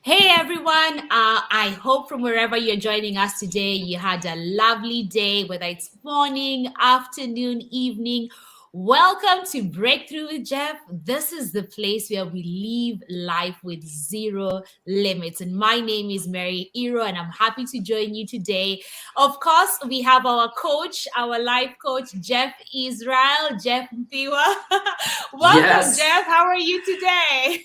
Hey everyone, I hope from wherever you're joining us today, you had a lovely day, whether it's morning, afternoon, evening. Welcome to Breakthrough with Jeff. This is the place where we live life with zero limits. And my name is Mary Iro, and I'm happy to join you today. Of course, we have our coach, our life coach, Jeff Israel, Jeff Nthiwa. Welcome, Yes, Jeff. How are you today?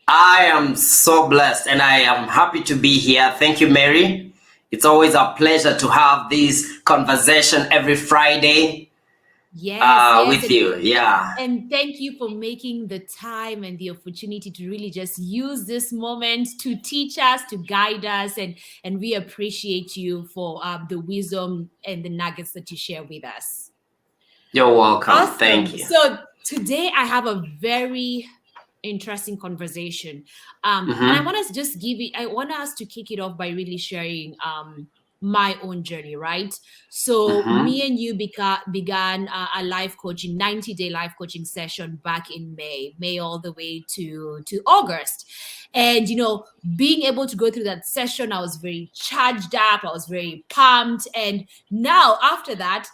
I am so blessed and I am happy to be here. Thank you, Mary. It's always a pleasure to have this conversation every Friday Yes, with you. Yeah, and thank you for making the time and the opportunity to really just use this moment to teach us, to guide us, and we appreciate you for the wisdom and the nuggets that you share with us. you're welcome. Thank Awesome. you. So today I have a very interesting conversation, and I Mm-hmm. want us to just give it. I want us to kick it off by really sharing my own journey, right? So Mm-hmm. me and you began a life coaching 90-day life coaching session back in May all the way to August. And being able to go through that session, I was very charged up, I was very pumped. And now after that,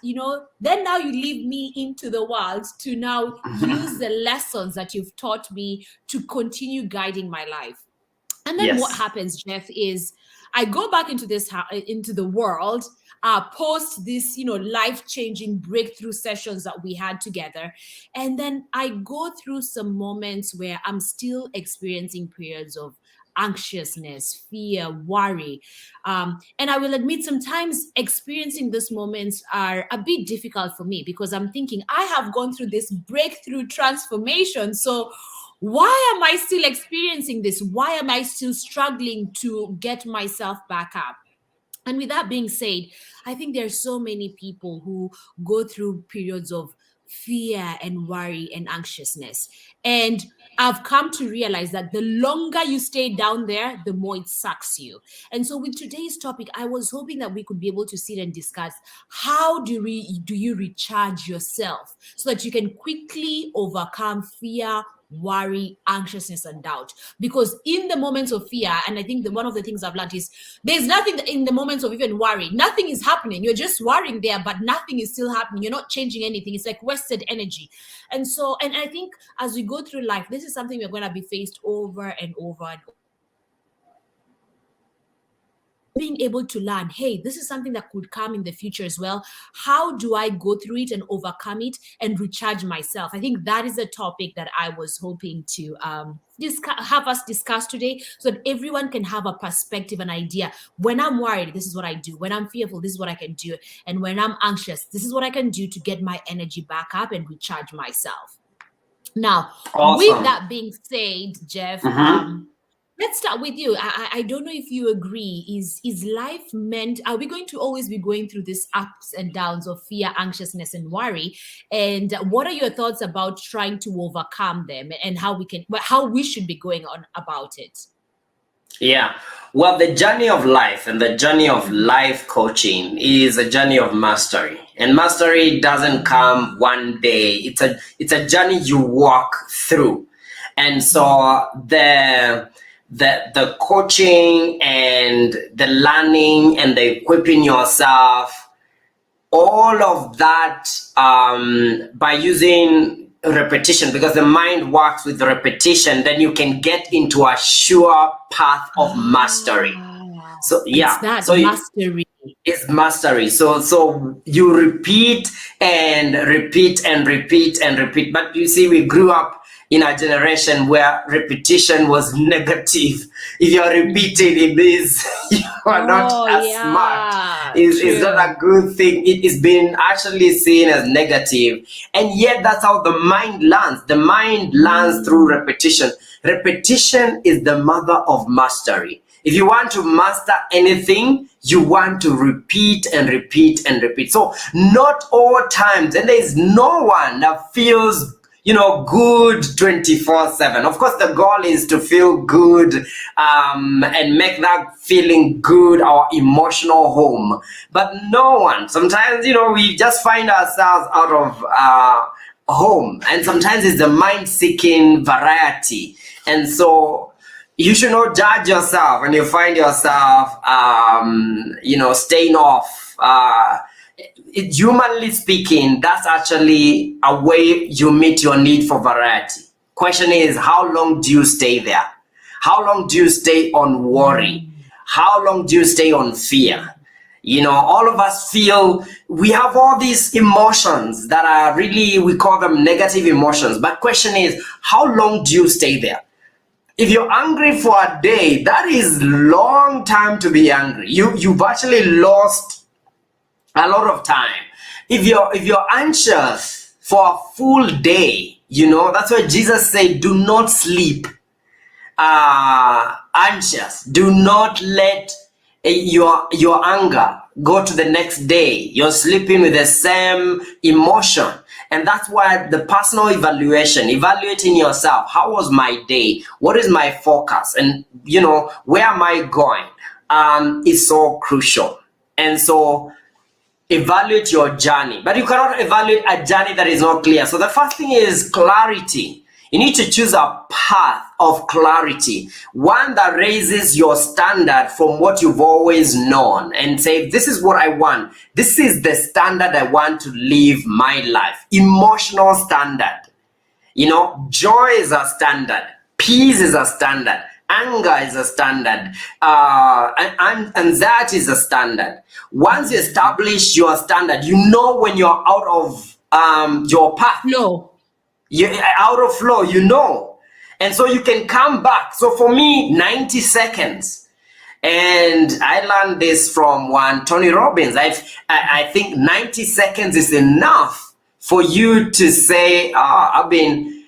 then now you leave me into the world to now use the lessons that you've taught me to continue guiding my life. And then what Yes. happens, Jeff, is I go back into the world, post this, life-changing breakthrough sessions that we had together. And then I go through some moments where I'm still experiencing periods of anxiousness, fear, worry. And I will admit sometimes experiencing these moments are a bit difficult for me because I'm thinking I have gone through this breakthrough transformation. So why am I still experiencing this? Why am I still struggling to get myself back up? And with that being said, I think there are so many people who go through periods of fear and worry and anxiousness. And I've come to realize that the longer you stay down there, the more it sucks you. And so with today's topic, I was hoping that we could be able to sit and discuss how do you recharge yourself so that you can quickly overcome fear, worry, anxiousness, and doubt. Because in the moments of fear, and I think one of the things I've learned is there's nothing in the moments of even worry. Nothing is happening. You're just worrying there, but nothing is still happening. You're not changing anything. It's like wasted energy. And I think as we go through life, this is something we're going to be faced over and over and being able to learn, hey, this is something that could come in the future as well. How do I go through it and overcome it and recharge myself? I think that is a topic that I was hoping to have us discuss today so that everyone can have a perspective, an idea. When I'm worried, this is what I do. When I'm fearful, this is what I can do. And when I'm anxious, this is what I can do to get my energy back up and recharge myself. Now, with Awesome. that being said, Jeff, Mm-hmm. let's start with you. I don't know if you agree. Is life meant? Are we going to always be going through these ups and downs of fear, anxiousness, and worry? And what are your thoughts about trying to overcome them and how we should be going on about it? Yeah. Well, the journey of life and the journey of Mhm. life coaching is a journey of mastery. And mastery doesn't come one day. It's a journey you walk through. And so the coaching and the learning and the equipping yourself, all of that, by using repetition, because the mind works with repetition, then you can get into a sure path of mastery. So It's yeah, that so mastery. it's mastery. So you repeat and repeat and repeat and repeat. But you see, we grew up in a generation where repetition was negative. If you're repeating, it means you are not Oh, as smart. yeah, It's not true. a good thing. It is being actually seen as negative. And yet that's how the mind learns. The mind learns through Mm. repetition. Repetition is the mother of mastery. If you want to master anything, you want to repeat and repeat and repeat. So not all times, and there is no one that feels good 24/7. Of course, the goal is to feel good, and make that feeling good our emotional home. But no one, sometimes, we just find ourselves out of home, and sometimes it's the mind seeking variety. And so you should not judge yourself when you find yourself, staying off. Humanly speaking, that's actually a way you meet your need for variety. Question is, how long do you stay there? How long do you stay on worry? How long do you stay on fear? All of us feel we have all these emotions that are really, we call them negative emotions. But question is, how long do you stay there? If you're angry for a day, that is long time to be angry. You've actually lost a lot of time. If you're anxious for a full day, that's why Jesus said, do not sleep anxious. Do not let your anger go to the next day. You're sleeping with the same emotion. And that's why the personal evaluation, evaluating yourself, how was my day? What is my focus? And, where am I going? Is so crucial. And so evaluate your journey. But you cannot evaluate a journey that is not clear. So the first thing is clarity. You need to choose a path of clarity, one that raises your standard from what you've always known and say, this is what I want. This is the standard I want to live my life. Emotional standard. Joy is a standard. Peace is a standard. Anger is a standard. Anxiety is a standard. Once you establish your standard, when you're out of your path. No. You're out of flow, and so you can come back. So for me, 90 seconds, and I learned this from one Tony Robbins. I think 90 seconds is enough for you to say, I've been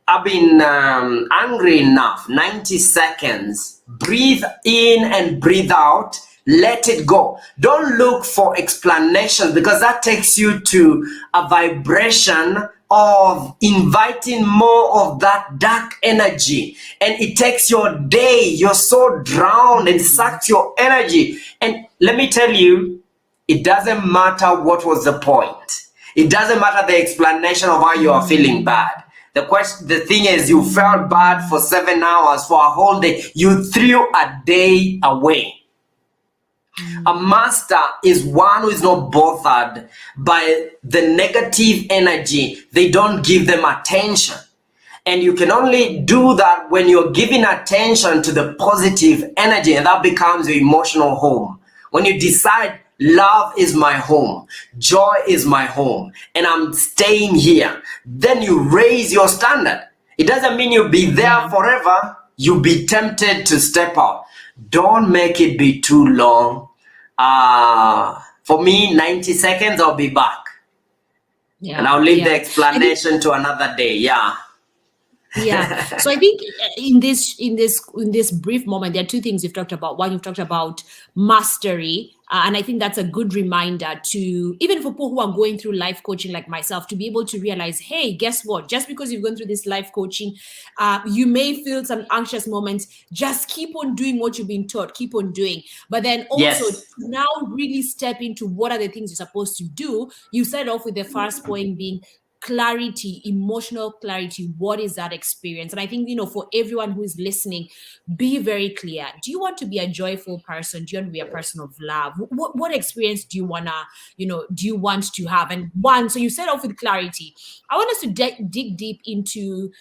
angry enough. 90 seconds. Breathe in and breathe out. Let it go. Don't look for explanations, because that takes you to a vibration of inviting more of that dark energy, and it takes your day. You're so drowned and sucks your energy. And let me tell you, it doesn't matter what was the point. It doesn't matter the explanation of how you are feeling bad. The thing is, you felt bad for 7 hours, for a whole day. You threw a day away. A master is one who is not bothered by the negative energy. They don't give them attention. And you can only do that when you're giving attention to the positive energy, and that becomes your emotional home. When you decide, love is my home, joy is my home, and I'm staying here, then you raise your standard. It doesn't mean you'll be there forever. You'll be tempted to step out. Don't make it be too long. For me, 90 seconds, I'll be back. And I'll leave the explanation to another day. So I think in this brief moment, there are two things you've talked about. One, you've talked about mastery, and I think that's a good reminder to, even for people who are going through life coaching like myself, to be able to realize, hey, guess what? Just because you've gone through this life coaching, you may feel some anxious moments. Just keep on doing what you've been taught. Keep on doing. But then also now really step into what are the things you're supposed to do. You started off with the first point being clarity, emotional clarity. What is that experience? And I think, for everyone who is listening, be very clear. Do you want to be a joyful person? Do you want to be a person of love? What experience do you want to have? And so you set off with clarity. I want us to dig deep into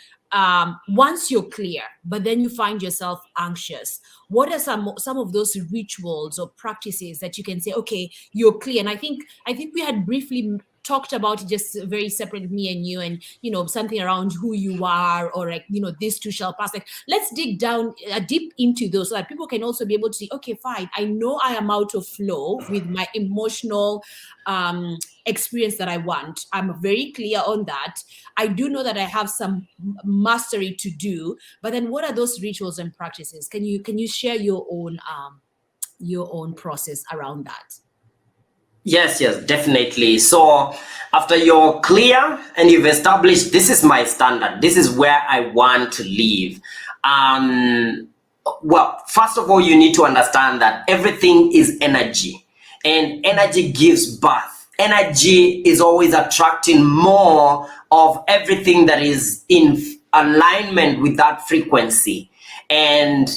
once you're clear, but then you find yourself anxious. What are some of those rituals or practices that you can say, okay, you're clear? And I think we had briefly talked about it, just very separate, me and you, and something around who you are, or this too shall pass. Like, let's dig down deep into those so that people can also be able to see, okay, fine, I know I am out of flow with my emotional experience that I want. I'm very clear on that. I do know that I have some mastery to do, but then what are those rituals and practices? Can you share your own process around that? Yes, definitely. So after you're clear and you've established, this is my standard, this is where I want to live. Well, first of all, you need to understand that everything is energy, and energy gives birth. Energy is always attracting more of everything that is in alignment with that frequency. And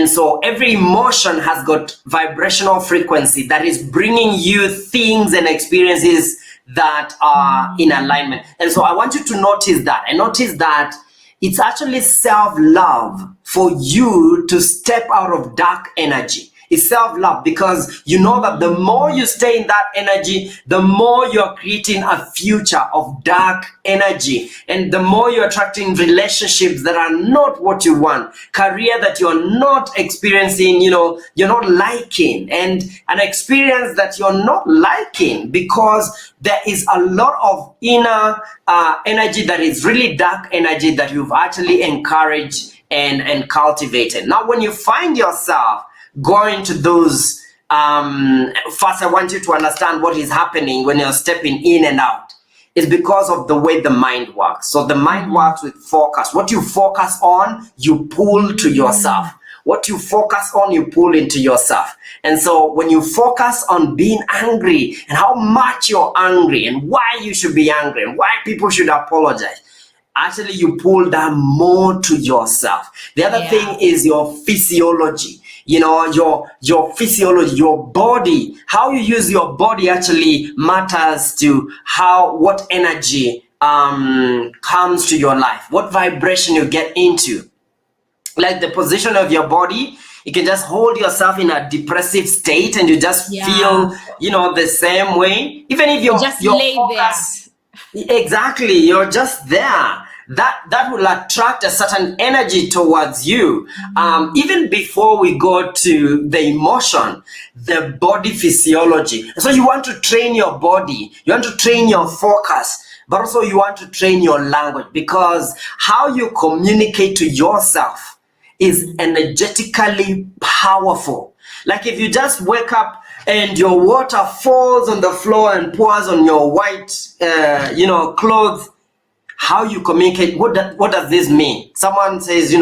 so every emotion has got vibrational frequency that is bringing you things and experiences that are in alignment. And so I want you to notice that. And notice that it's actually self-love for you to step out of dark energy. It's self-love, because you know that the more you stay in that energy, the more you're creating a future of dark energy, and the more you're attracting relationships that are not what you want, career that you're not experiencing, you're not liking, and an experience that you're not liking, because there is a lot of inner energy that is really dark energy that you've actually encouraged and cultivated. Now, when you find yourself going to those, first I want you to understand what is happening when you're stepping in and out. It's because of the way the mind works. So the mind works with focus. What you focus on, you pull to yourself. What you focus on, you pull into yourself. And so when you focus on being angry and how much you're angry and why you should be angry and why people should apologize, actually you pull that more to yourself. The other thing is your physiology. Your physiology, your body, how you use your body actually matters to what energy comes to your life, what vibration you get into. Like the position of your body, you can just hold yourself in a depressive state and you just feel, the same way. Even if you're just lay focus, exactly, you're just there. That will attract a certain energy towards you. Even before we go to the emotion, the body physiology. So you want to train your body, you want to train your focus, but also you want to train your language, because how you communicate to yourself is energetically powerful. Like if you just wake up and your water falls on the floor and pours on your white, clothes, how you communicate, what does this mean? Someone says,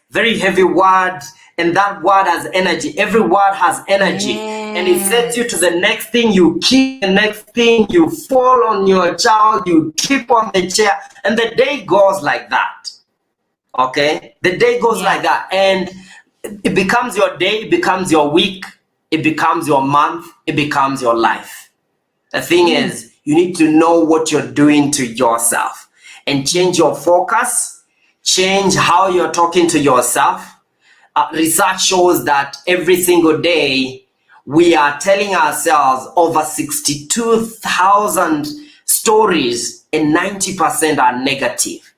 very heavy word, and that word has energy. Every word has energy. And it sets you to the next thing. You keep the next thing, you fall on your child, you trip on the chair, and the day goes like that. Okay? The day goes like that. And it becomes your day, it becomes your week, it becomes your month, it becomes your life. The thing is, you need to know what you're doing to yourself and change your focus, change how you're talking to yourself. Research shows that every single day we are telling ourselves over 62,000 stories, and 90% are negative.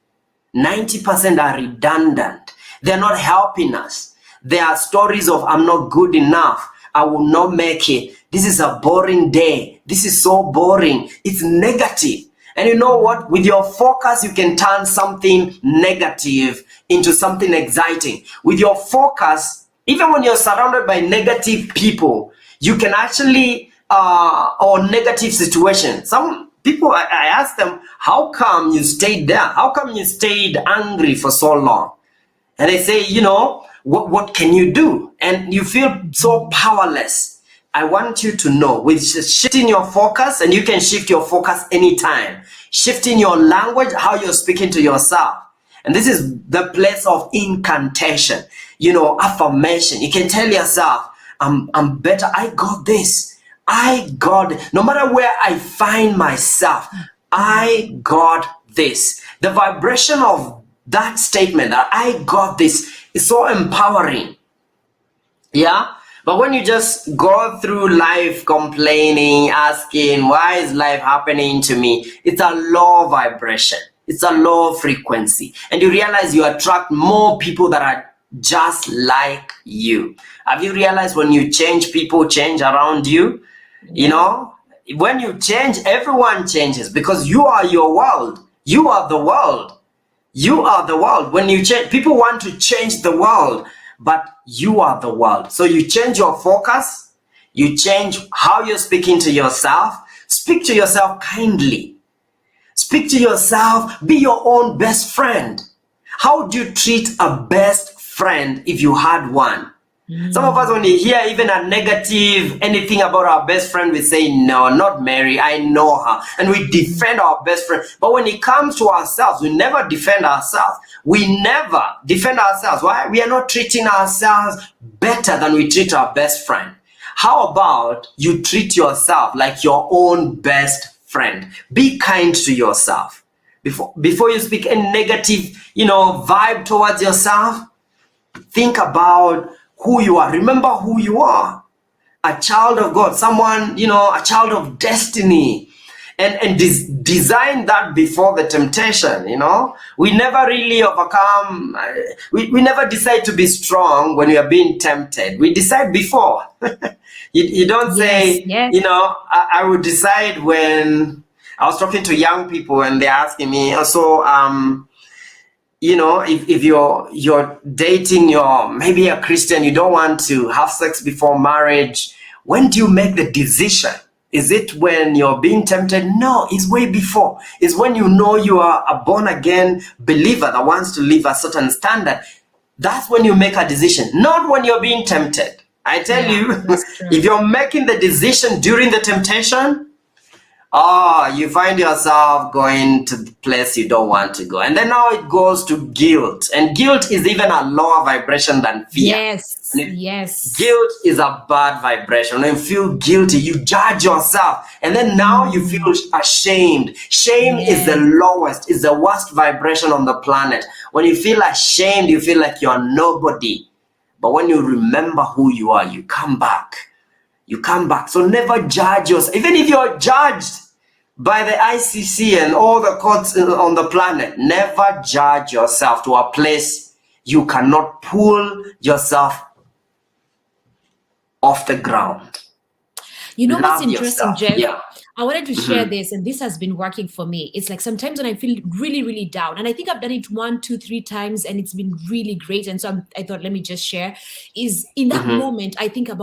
90% are redundant. They're not helping us. There are stories of, I'm not good enough, I will not make it, this is a boring day, this is so boring. It's negative. And you know what? With your focus, you can turn something negative into something exciting. With your focus, even when you're surrounded by negative people, you can actually, or negative situations. Some people, I ask them, how come you stayed there? How come you stayed angry for so long? And they say, what can you do? And you feel so powerless. I want you to know, with shifting your focus, and you can shift your focus anytime, shifting your language, how you're speaking to yourself. And this is the place of incantation, affirmation. You can tell yourself, I'm better, I got this, no matter where I find myself, I got this. The vibration of that statement, that I got this, is so empowering. Yeah? But when you just go through life complaining, asking, why is life happening to me? It's a low vibration. It's a low frequency. And you realize you attract more people that are just like you. Have you realized when you change, people change around you? When you change, everyone changes, because you are your world. You are the world. You are the world. When you change, people want to change the world, but you are the world. So you change your focus, you change how you're speaking to yourself. Speak to yourself kindly. Speak to yourself, be your own best friend. How would you treat a best friend if you had one? Some of us, when you hear even a negative anything about our best friend, we say, no, not Mary, I know her. And we defend our best friend. But when it comes to ourselves, we never defend ourselves. We never defend ourselves. Why? We are not treating ourselves better than we treat our best friend. How about you treat yourself like your own best friend? Be kind to yourself. Before you speak a negative, vibe towards yourself, think about who you are. Remember who you are. A child of God, someone, a child of destiny. And design that before the temptation, We never really overcome, we never decide to be strong when we are being tempted. We decide before. you don't say, Yes. I would decide when I was talking to young people and they're asking me, if you're dating, you're maybe a Christian, you don't want to have sex before marriage, when do you make the decision? Is it when you're being tempted? No, it's way before. It's when you know you are a born again believer that wants to live a certain standard. That's when you make a decision, not when you're being tempted. I tell you, if you're making the decision during the temptation, you find yourself going to the place you don't want to go. And then now it goes to guilt. And guilt is even a lower vibration than fear. Yes. Guilt is a bad vibration. When you feel guilty, you judge yourself. And then now you feel ashamed. Shame is the lowest, is the worst vibration on the planet. When you feel ashamed, you feel like you're nobody. But when you remember who you are, you come back. You come back. So never judge yourself. Even if you're judged by the ICC and all the courts on the planet, never judge yourself to a place you cannot pull yourself off the ground. What's interesting, Jeff? Yeah. I wanted to share this, and this has been working for me. It's like sometimes when I feel really, really down, and I think I've done it 1, 2, 3 times, and it's been really great. And so I thought, let me just share. Is in that moment, I think of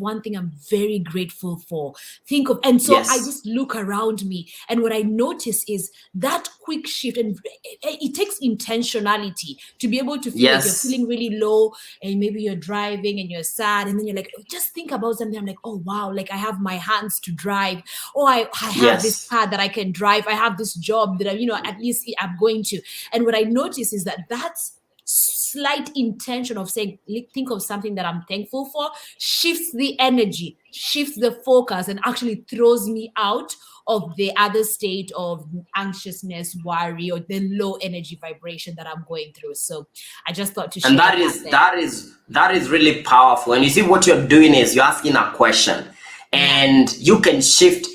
one thing I'm very grateful for. I just look around me, and what I notice is that quick shift, and it takes intentionality to be able to feel like you're feeling really low, and maybe you're driving and you're sad, and then you're like, just think about something. I'm like, oh wow, like I have my hands to drive. Oh, I have this car that I can drive. I have this job that at least I'm going to. And what I notice is that that's slight intention of saying, think of something that I'm thankful for, shifts the energy, shifts the focus, and actually throws me out of the other state of anxiousness, worry, or the low energy vibration that I'm going through. So I just thought to share. And that is really powerful. And you see, what you're doing is you're asking a question, and you can shift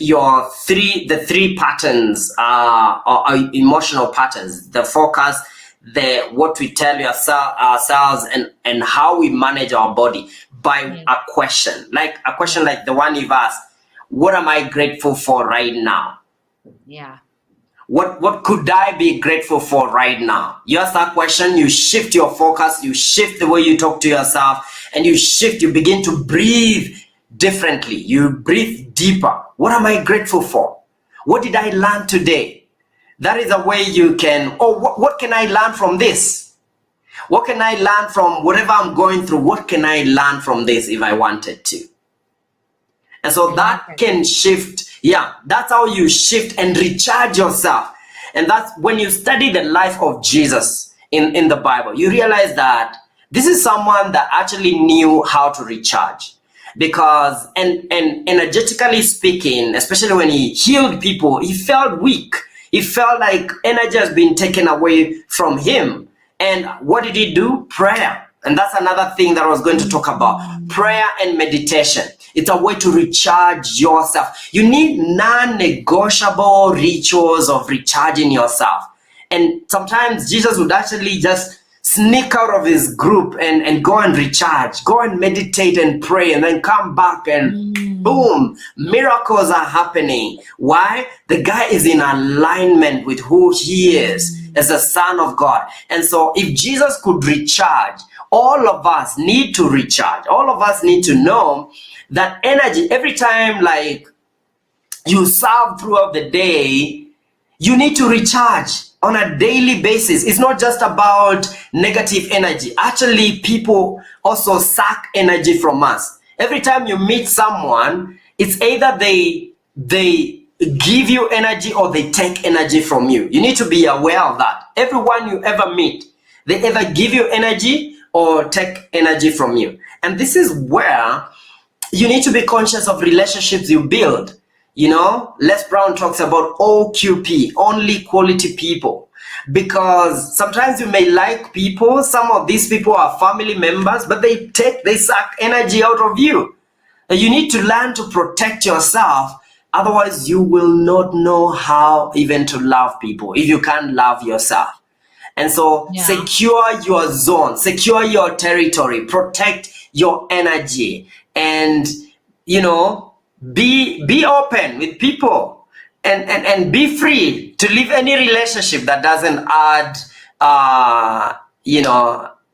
your the three patterns, or emotional patterns, the focus, what we tell ourselves, and how we manage our body by a question like the one you've asked. What am I grateful for right now? Yeah. What could I be grateful for right now? You ask that question, you shift your focus, you shift the way you talk to yourself, and you begin to breathe differently. You breathe deeper. What am I grateful for? What did I learn today? That is a way you can, what can I learn from this? What can I learn from whatever I'm going through? What can I learn from this if I wanted to? And so that can shift. Yeah, that's how you shift and recharge yourself. And that's when you study the life of Jesus in the Bible, you realize that this is someone that actually knew how to recharge. Because, and energetically speaking, especially when he healed people, he felt weak. He felt like energy has been taken away from him. And what did he do? Prayer. And that's another thing that I was going to talk about. Prayer and meditation. It's a way to recharge yourself. You need non-negotiable rituals of recharging yourself. And sometimes Jesus would actually just sneak out of his group and go and recharge, go and meditate and pray, and then come back and boom, miracles are happening. Why? The guy is in alignment with who he is as a son of God. And so if Jesus could recharge, all of us need to recharge. All of us need to know that energy, every time like you serve throughout the day, you need to recharge. on a daily basis. It's not just about negative energy. Actually, people also suck energy from us. Every time you meet someone, it's either they give you energy or they take energy from you. You need to be aware of that. Everyone you ever meet, they either give you energy or take energy from you. And this is where you need to be conscious of relationships you build. You know, Les Brown talks about OQP, only quality people, because sometimes you may like people, some of these people are family members, but they suck energy out of you. And you need to learn to protect yourself. Otherwise, you will not know how even to love people if you can't love yourself. And so secure your zone, secure your territory, protect your energy, and, you know, be open with people, and be free to leave any relationship that doesn't add,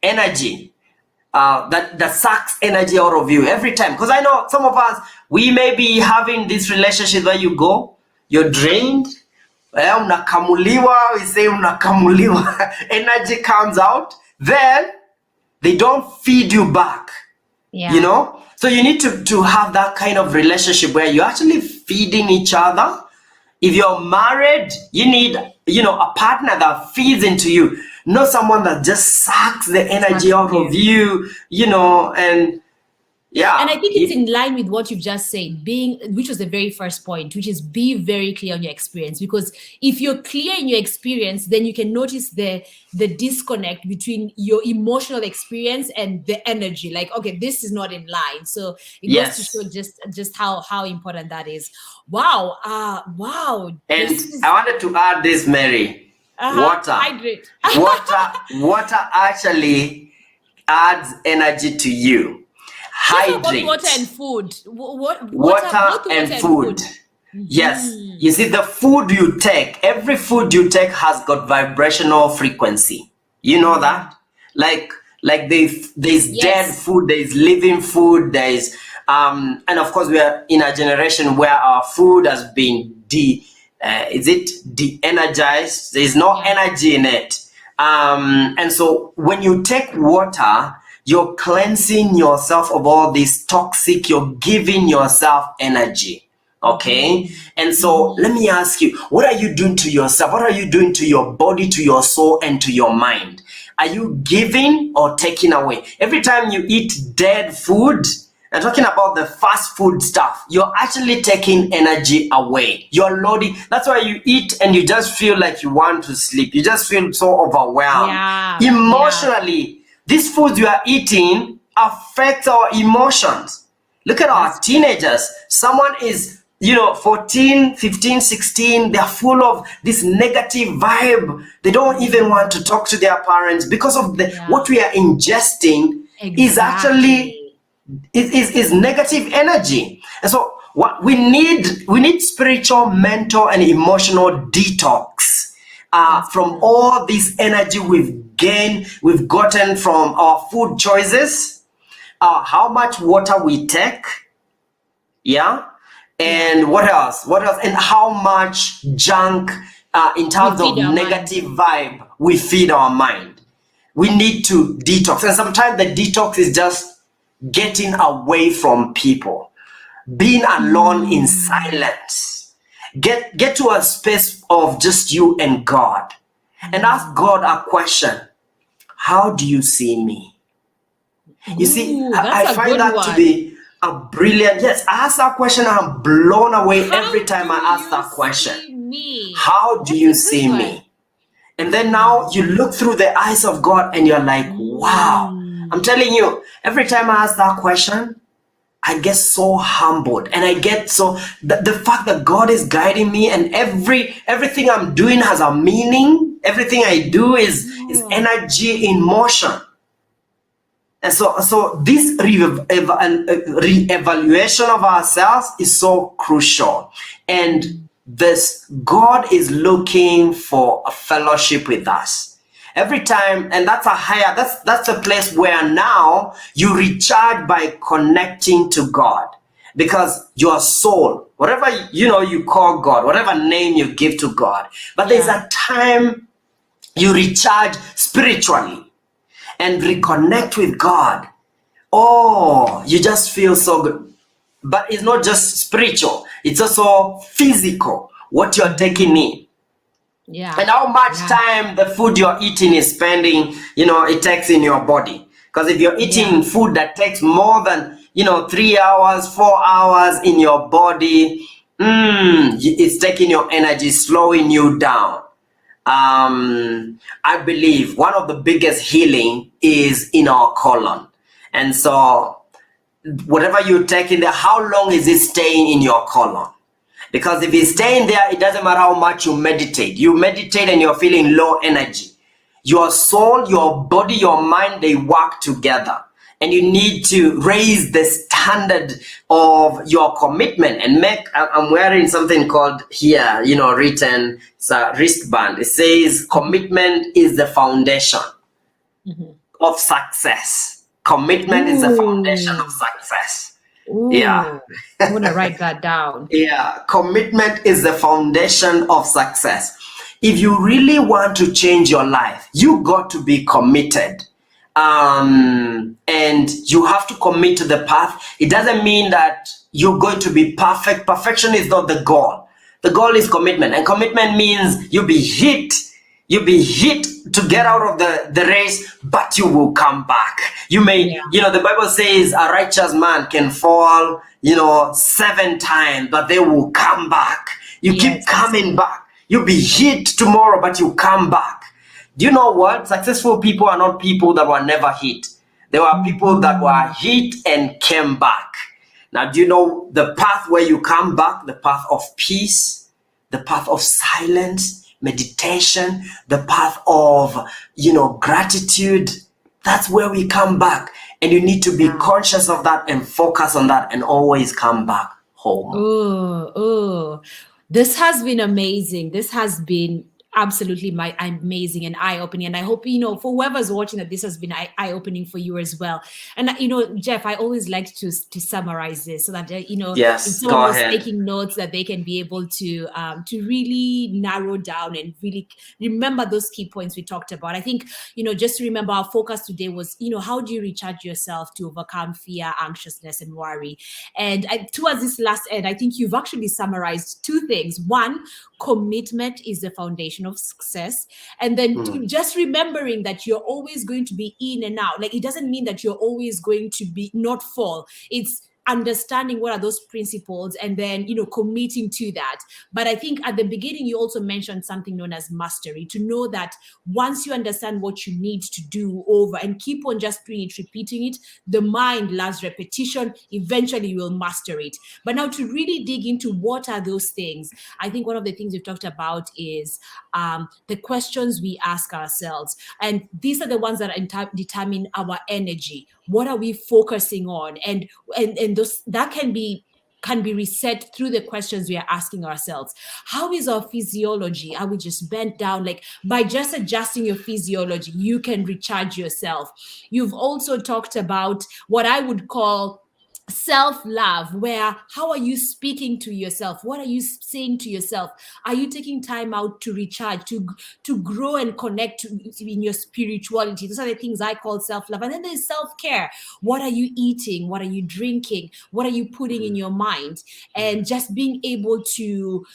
energy, that sucks energy out of you every time. Because I know some of us, we may be having this relationship where you're drained, unakamuliwa, we say unakamuliwa, energy comes out, then they don't feed you back, you know? So you need to have that kind of relationship where you're actually feeding each other. If you're married, you need, a partner that feeds into you, not someone that just sucks the energy out of you, and And I think it's in line with what you've just said, which was the very first point, which is be very clear on your experience. Because if you're clear in your experience, then you can notice the disconnect between your emotional experience and the energy. Like, okay, this is not in line. So it goes to show just how important that is. Wow. Wow. And I wanted to add this, Mary. Water. Hydrate. Water actually adds energy to you. Hydrate. Water and food. Water and food. Yes. You see, the food you take, every food you take has got vibrational frequency. You know that? Like there's dead food, there's living food, there's and of course we are in a generation where our food has been de-energized. There's no energy in it. And so when you take water, you're cleansing yourself of all this toxic, you're giving yourself energy. Okay? And so let me ask you, what are you doing to yourself? What are you doing to your body, to your soul, and to your mind? Are you giving or taking away? Every time you eat dead food, I'm talking about the fast food stuff, you're actually taking energy away. You're loading. That's why you eat and you just feel like you want to sleep. You just feel so overwhelmed. Emotionally, these foods you are eating affect our emotions. Look at our teenagers. Someone is, 14, 15, 16. They're full of this negative vibe. They don't even want to talk to their parents because of what we are ingesting is actually is negative energy. And so what we need spiritual, mental, and emotional detox from all this energy we've gotten from our food choices, how much water we take, and what else, and how much junk in terms of negative vibe we feed our mind. We need to detox, and sometimes the detox is just getting away from people, being alone in silence. Get to a space of just you and God, and ask God a question. How do you see me? You see, I find that to be a brilliant, I ask that question and I'm blown away every time I ask that question. How do you see me? And then now you look through the eyes of God and you're like, wow. I'm telling you, every time I ask that question, I get so humbled, and I get so the fact that God is guiding me, and everything I'm doing has a meaning. Everything I do is energy in motion. And so this re-evaluation of ourselves is so crucial. And God is looking for a fellowship with us. Every time, and that's a place where now you recharge by connecting to God, because your soul, whatever you call God, whatever name you give to God, but there's a time You recharge spiritually and reconnect with God. Oh, you just feel so good. But it's not just spiritual, it's also physical, what you're taking in. Yeah. And how much Yeah. time the food you're eating is spending, it takes in your body. Because if you're eating food that takes more than, 3 hours, 4 hours in your body, it's taking your energy, slowing you down. I believe one of the biggest healing is in our colon. And so whatever you take in there, how long is it staying in your colon? Because if it's staying there, it doesn't matter how much you meditate. You meditate and you're feeling low energy. Your soul, your body, your mind, they work together. And you need to raise the standard of your commitment and I'm wearing something called here, written, it's a wristband. It says commitment is the foundation of success. Commitment is the foundation of success. Ooh. Yeah. I want to write that down. Yeah, commitment is the foundation of success. If you really want to change your life, you got to be committed. And you have to commit to the path. It doesn't mean that you're going to be perfect. Perfection is not the goal. The goal is commitment. And commitment means you'll be hit to get out of the race, but you will come back. You may, the Bible says a righteous man can fall, 7 times, but they will come back. You keep coming back. You'll be hit tomorrow, but you come back. Do you know what? Successful people are not people that were never hit. They were people that were hit and came back. Now, do you know the path where you come back? The path of peace, the path of silence, meditation, the path of, gratitude. That's where we come back. And you need to be conscious of that and focus on that and always come back home. Oh, this has been amazing. This has been absolutely amazing and eye-opening, and I hope for whoever's watching that this has been eye-opening for you as well. And Jeff, I always like to summarize this so that yes, if someone was taking notes, that they can be able to really narrow down and really remember those key points we talked about. I think just to remember, our focus today was how do you recharge yourself to overcome fear, anxiousness, and worry. And towards this last end, I think you've actually summarized 2 things. One, commitment is the foundation of success, and then just remembering that you're always going to be in and out. Like, it doesn't mean that you're always going to be not fall. It's understanding what are those principles and then committing to that. But I think at the beginning you also mentioned something known as mastery, to know that once you understand what you need to do over and keep on just doing it, repeating it, the mind loves repetition. Eventually you will master it. But now, to really dig into what are those things, I think one of the things we've talked about is the questions we ask ourselves, and these are the ones that determine our energy. What are we focusing on? And those that can be reset through the questions we are asking ourselves. How is our physiology? Are we just bent down? Like, by just adjusting your physiology, you can recharge yourself. You've also talked about what I would call self-love, where how are you speaking to yourself? What are you saying to yourself? Are you taking time out to recharge, to grow and connect in your spirituality? Those are the things I call self-love. And then there's self-care. What are you eating? What are you drinking? What are you putting in your mind? And just being able to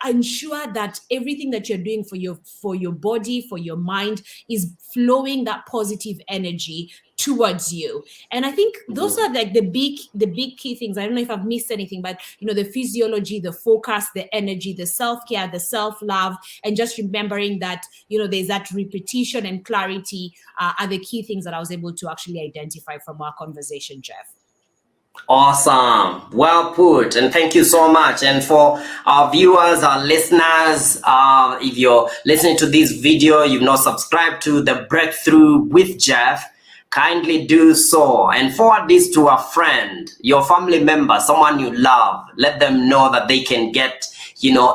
ensure that everything that you're doing for your body, for your mind, is flowing that positive energy towards you. And I think those are like the big key things. I don't know if I've missed anything, but the physiology, the focus, the energy, the self-care, the self-love, and just remembering that there's that repetition and clarity are the key things that I was able to actually identify from our conversation, Jeff. Awesome. Well put. And thank you so much. And for our viewers, our listeners, if you're listening to this video, you've not subscribed to the Breakthrough with Jeff, kindly do so and forward this to a friend, your family member, someone you love. Let them know that they can get,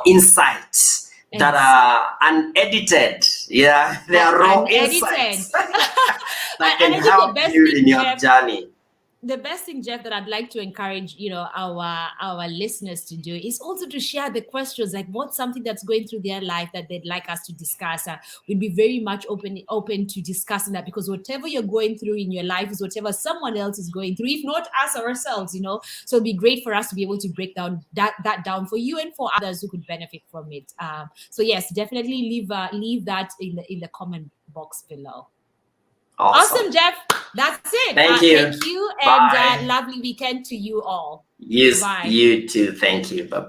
insights that are unedited. Yeah, they are raw insights that can help you in your journey. the best thing, Jeff, that I'd like to encourage, our listeners to do is also to share the questions, like what's something that's going through their life that they'd like us to discuss. We'd be very much open to discussing that, because whatever you're going through in your life is whatever someone else is going through, if not us ourselves. So it'd be great for us to be able to break down that down for you and for others who could benefit from it. So yes, definitely leave that in the comment box below. Awesome, Jeff. That's it. Thank you. Thank you, Bye. and lovely weekend to you all. Yes, Bye. you too. Thank you. Bye-bye.